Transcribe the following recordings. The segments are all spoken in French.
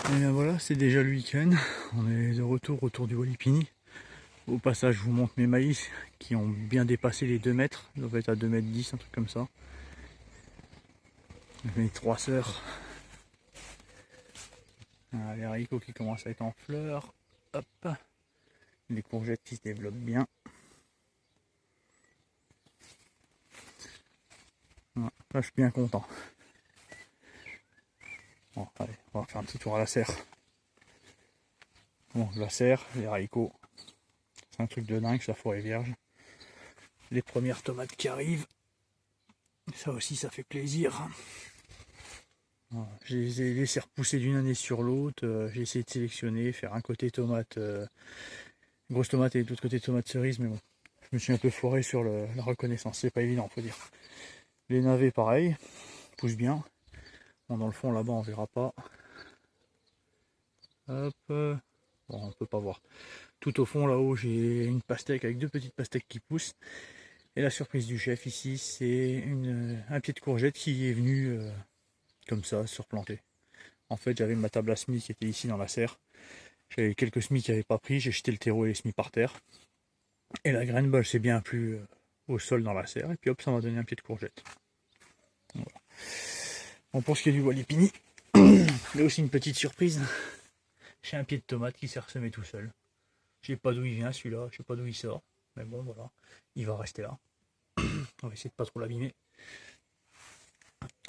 Et bien voilà, c'est déjà le week-end. On est de retour autour du Walipini. Au passage, je vous montre mes maïs qui ont bien dépassé les 2 mètres. Ils doivent être à 2 mètres 10, un truc comme ça. Mes 3 sœurs. Les haricots qui commencent à être en fleurs. Hop. Les courgettes qui se développent bien. Voilà. Là, je suis bien content. Bon, allez, on va faire un petit tour à la serre. Bon, la serre, les haricots. C'est un truc de dingue, la forêt vierge. Les premières tomates qui arrivent. Ça aussi, ça fait plaisir. Voilà. Je les ai laissés repousser d'une année sur l'autre. J'ai essayé de sélectionner, faire un côté tomate, grosse tomate et de l'autre côté tomate cerise, mais bon, je me suis un peu foiré sur la reconnaissance. C'est pas évident, faut dire. Les navets, pareil, poussent bien. Bon, dans le fond, là-bas, on verra pas. Hop. Bon, on peut pas voir. Tout au fond, là-haut, j'ai une pastèque avec 2 petites pastèques qui poussent. Et la surprise du chef ici, c'est un pied de courgette qui est venu comme ça, surplanté. En fait, j'avais ma table à semis qui était ici dans la serre. J'avais quelques semis qui n'avaient pas pris, j'ai jeté le terreau et les semis par terre. Et la graine, bah, elle s'est bien plu au sol dans la serre. Et puis hop, ça m'a donné un pied de courgette. Voilà. Bon, pour ce qui est du Walipini, il y a aussi une petite surprise. J'ai un pied de tomate qui s'est ressemé tout seul. Je sais pas d'où il vient celui-là, je sais pas d'où il sort. Mais bon, voilà, il va rester là. On va essayer de pas trop l'abîmer.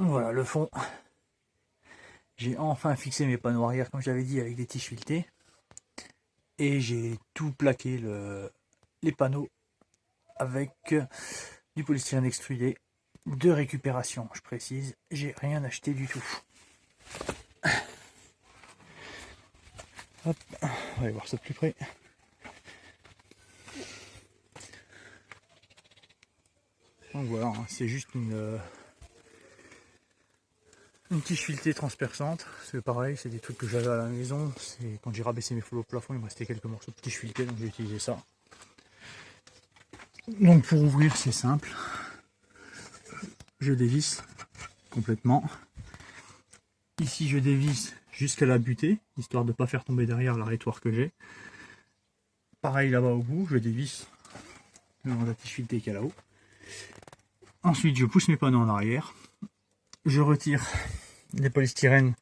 Voilà, le fond. J'ai enfin fixé mes panneaux arrière, comme j'avais dit, avec des tiges filetées. Et j'ai tout plaqué les panneaux avec du polystyrène extrudé de récupération, je précise. J'ai rien acheté du tout. Hop, on va aller voir ça de plus près. Donc voilà, c'est juste une tige filetée transperçante. C'est pareil, c'est des trucs que j'avais à la maison. C'est quand j'ai rabaissé mes foules au plafond, il me restait quelques morceaux de tige filetée, donc j'ai utilisé ça. Donc pour ouvrir, c'est simple. Je dévisse complètement. Ici, je dévisse jusqu'à la butée, histoire de ne pas faire tomber derrière la rétoire que j'ai. Pareil là-bas au bout, je dévisse la tige filetée qui est là-haut. Ensuite, je pousse mes panneaux en arrière. Je retire les polystyrènes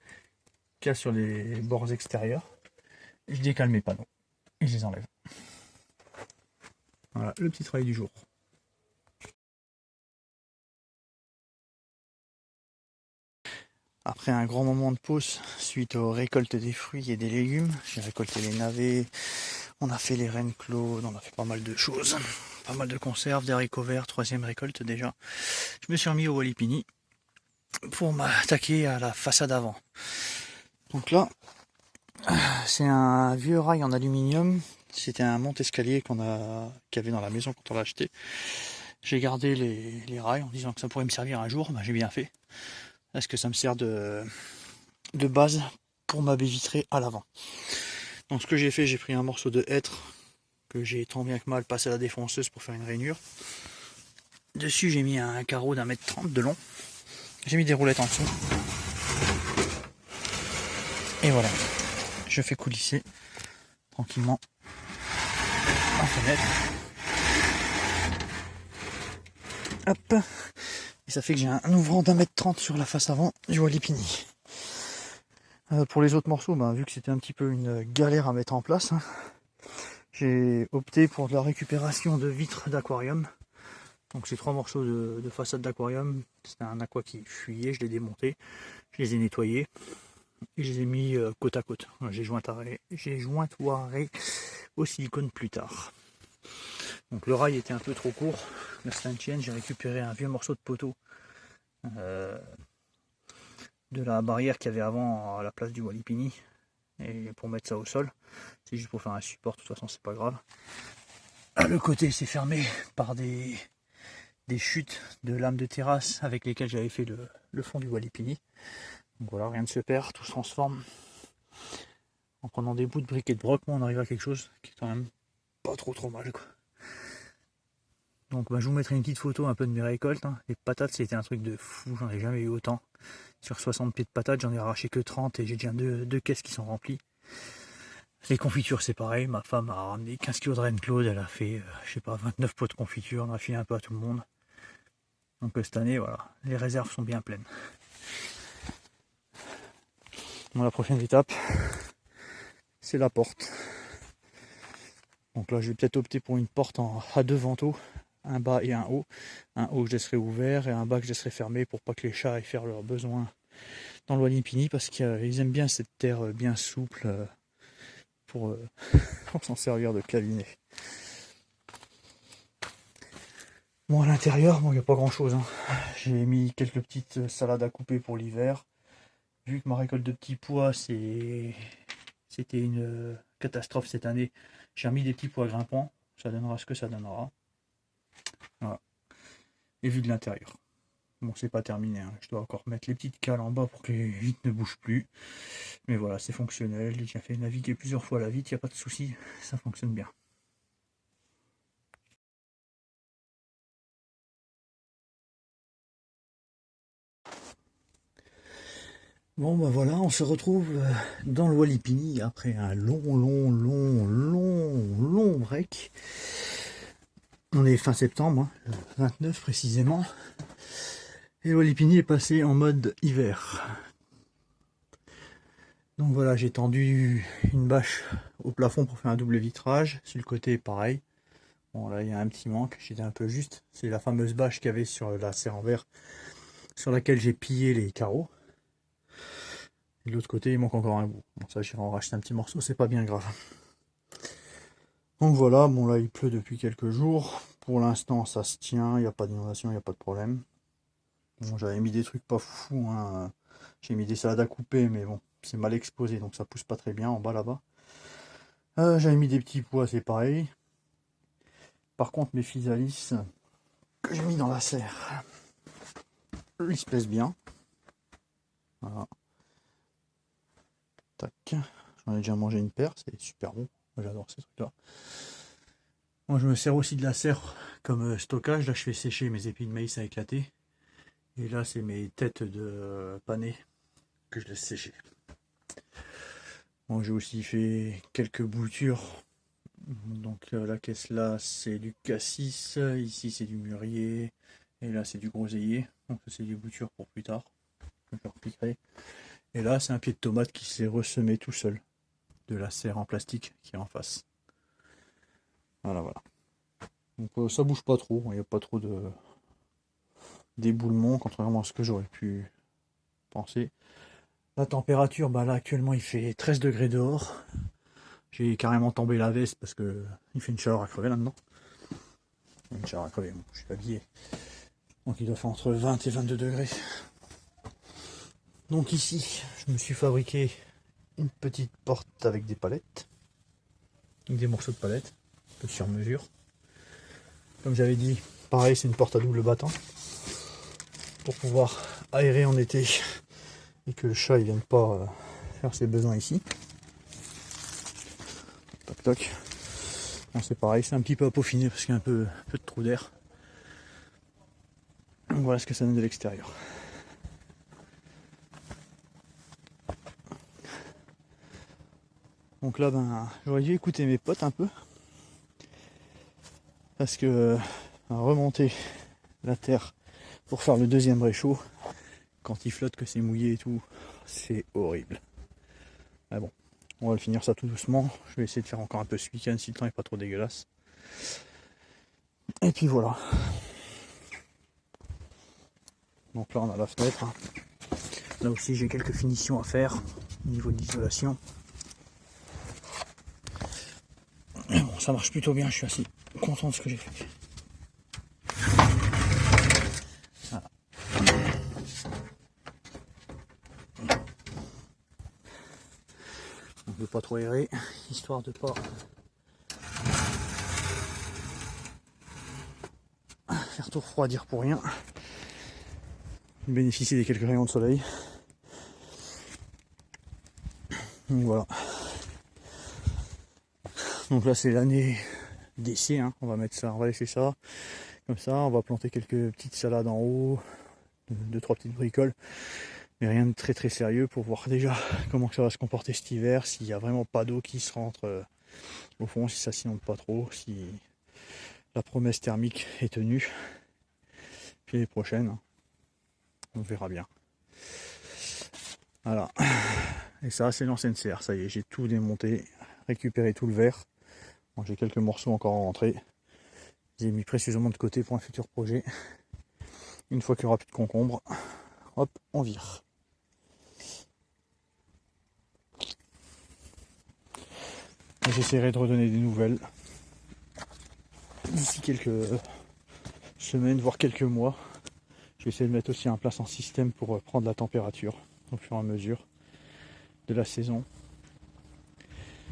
qu'il y a sur les bords extérieurs. Je décale mes panneaux et je les enlève. Voilà le petit travail du jour. Après un grand moment de pause suite aux récoltes des fruits et des légumes, j'ai récolté les navets, on a fait les rennes claudes, on a fait pas mal de choses, pas mal de conserves, des haricots verts, 3e récolte déjà. Je me suis remis au Walipini pour m'attaquer à la façade avant. Donc là, c'est un vieux rail en aluminium, c'était un monte-escalier qu'il y avait dans la maison quand on l'a acheté. J'ai gardé les rails en disant que ça pourrait me servir un jour, j'ai bien fait. Est-ce que ça me sert de base pour ma baie vitrée à l'avant. Donc ce que j'ai fait, j'ai pris un morceau de hêtre que j'ai tant bien que mal passé à la défonceuse pour faire une rainure. Dessus j'ai mis un carreau d'1,30 m de long. J'ai mis des roulettes en dessous. Et voilà. Je fais coulisser tranquillement en fenêtre. Hop. Et ça fait que j'ai un ouvrant d'1,30 m sur la face avant du Walipini. Pour les autres morceaux, vu que c'était un petit peu une galère à mettre en place, j'ai opté pour de la récupération de vitres d'aquarium. Donc ces 3 morceaux de façade d'aquarium, c'était un aqua qui fuyait, je l'ai démonté, je les ai nettoyés et je les ai mis côte à côte. J'ai jointoiré au silicone plus tard. Donc le rail était un peu trop court, la stanchienne, j'ai récupéré un vieux morceau de poteau de la barrière qu'il y avait avant à la place du Walipini, et pour mettre ça au sol, c'est juste pour faire un support, de toute façon c'est pas grave. Le côté c'est fermé par des chutes de lames de terrasse avec lesquelles j'avais fait le fond du Walipini. Donc voilà, rien ne se perd, tout se transforme. En prenant des bouts de briques et de broc, on arrive à quelque chose qui est quand même pas trop mal, quoi. Donc bah, je vous mettrai une petite photo un peu de mes récoltes. Hein. Les patates, c'était un truc de fou, j'en ai jamais eu autant. Sur 60 pieds de patates, j'en ai arraché que 30 et j'ai déjà deux caisses qui sont remplies. Les confitures, c'est pareil. Ma femme a ramené 15 kg de Reine-Claude. Elle a fait, je sais pas, 29 pots de confiture. On a filé un peu à tout le monde. Donc cette année, voilà, les réserves sont bien pleines. Bon, la prochaine étape, c'est la porte. Donc là, je vais peut-être opter pour une porte à deux vantaux, un bas et un haut. Un haut que je laisserai ouvert et un bas que je laisserai fermé pour pas que les chats aillent faire leurs besoins dans le Walipini, parce qu'ils aiment bien cette terre bien souple pour s'en servir de cabinet. Bon, à l'intérieur, bon, il n'y a pas grand chose. Hein. J'ai mis quelques petites salades à couper pour l'hiver. Vu que ma récolte de petits pois, c'était une catastrophe cette année, j'ai remis des petits pois grimpants. Ça donnera ce que ça donnera. Voilà. Et vu de l'intérieur. Bon, c'est pas terminé. Hein. Je dois encore mettre les petites cales en bas pour que les vitres ne bougent plus. Mais voilà, c'est fonctionnel. J'ai fait naviguer plusieurs fois la vitre, il n'y a pas de souci. Ça fonctionne bien. Bon ben voilà, on se retrouve dans le Walipini après un long break. On est fin septembre, hein, le 29 précisément. Et le Walipini est passé en mode hiver. Donc voilà, j'ai tendu une bâche au plafond pour faire un double vitrage. Sur le côté, pareil. Bon là, il y a un petit manque, j'étais un peu juste. C'est la fameuse bâche qu'il y avait sur la serre en verre sur laquelle j'ai pillé les carreaux. Et de l'autre côté, il manque encore un bout. Bon, ça, j'irai en racheter un petit morceau, c'est pas bien grave. Donc voilà, bon là, il pleut depuis quelques jours. Pour l'instant, ça se tient, il n'y a pas d'inondation, il n'y a pas de problème. Bon, j'avais mis des trucs pas fous, hein. J'ai mis des salades à couper, mais bon, c'est mal exposé, donc ça pousse pas très bien en bas là-bas. J'avais mis des petits pois, c'est pareil. Par contre, mes physalis que j'ai mis dans la serre, ils se plaisent bien. Voilà. Tac. J'en ai déjà mangé une paire, c'est super bon. J'adore ces trucs-là. Moi, je me sers aussi de la serre comme stockage. Là, je fais sécher mes épis de maïs à éclater. Et là, c'est mes têtes de pané que je laisse sécher. Bon, j'ai aussi fait quelques boutures. Donc la caisse là, c'est du cassis. Ici, c'est du mûrier. Et là, c'est du groseillier. Donc ça, c'est des boutures pour plus tard. Je leur piquerai. Et là, c'est un pied de tomate qui s'est ressemé tout seul de la serre en plastique qui est en face. Voilà, voilà. Donc ça bouge pas trop, il n'y a pas trop de d'éboulement, contrairement à ce que j'aurais pu penser. La température, bah là actuellement il fait 13 degrés dehors. J'ai carrément tombé la veste parce que il fait une chaleur à crever là-dedans. Une chaleur à crever, bon, je suis habillé. Donc il doit faire entre 20 et 22 degrés. Donc ici, je me suis fabriqué une petite porte avec des palettes. Avec des morceaux de palettes, un peu sur mesure. Comme j'avais dit, pareil, c'est une porte à double battant. Pour pouvoir aérer en été et que le chat ne vienne pas faire ses besoins ici. Toc toc. Bon, c'est pareil, c'est un petit peu à peaufiner parce qu'il y a un peu de trou d'air. Voilà ce que ça donne de l'extérieur. Donc là, ben, j'aurais dû écouter mes potes un peu. Parce que remonter la terre pour faire le deuxième réchaud, quand il flotte, que c'est mouillé et tout, c'est horrible. Mais bon, on va le finir ça tout doucement. Je vais essayer de faire encore un peu ce week-end si le temps n'est pas trop dégueulasse. Et puis voilà. Donc là on a la fenêtre. Là aussi j'ai quelques finitions à faire au niveau de l'isolation. Bon, ça marche plutôt bien, je suis assez content de ce que j'ai fait. Voilà. On ne veut pas trop aérer, histoire de pas faire tout refroidir pour rien. Bénéficier des quelques rayons de soleil. Donc voilà. Donc là c'est l'année d'essai, hein. On va mettre ça, on va laisser ça Comme ça, on va planter quelques petites salades en haut, 2-3 petites bricoles, mais rien de très très sérieux pour voir déjà comment ça va se comporter cet hiver, s'il n'y a vraiment pas d'eau qui se rentre au fond, si ça s'inonde pas trop, si la promesse thermique est tenue. Puis les prochaines, hein, on verra bien. Voilà. Et ça, c'est l'ancienne serre. Ça y est, j'ai tout démonté, récupéré tout le verre. Bon, j'ai quelques morceaux encore à rentrer. J'ai mis précieusement de côté pour un futur projet. Une fois qu'il n'y aura plus de concombre, hop, on vire. J'essaierai de redonner des nouvelles d'ici quelques semaines, voire quelques mois. Je vais essayer de mettre aussi en place un système pour prendre la température au fur et à mesure de la saison.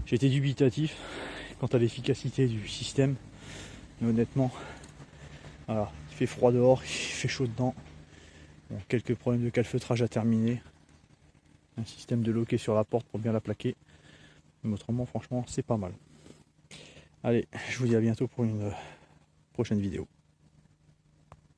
J'ai été dubitatif quant à l'efficacité du système, mais honnêtement, voilà, il fait froid dehors, il fait chaud dedans. Bon, quelques problèmes de calfeutrage à terminer. Un système de loquet sur la porte pour bien la plaquer. Mais autrement, franchement, c'est pas mal. Allez, je vous dis à bientôt pour une prochaine vidéo.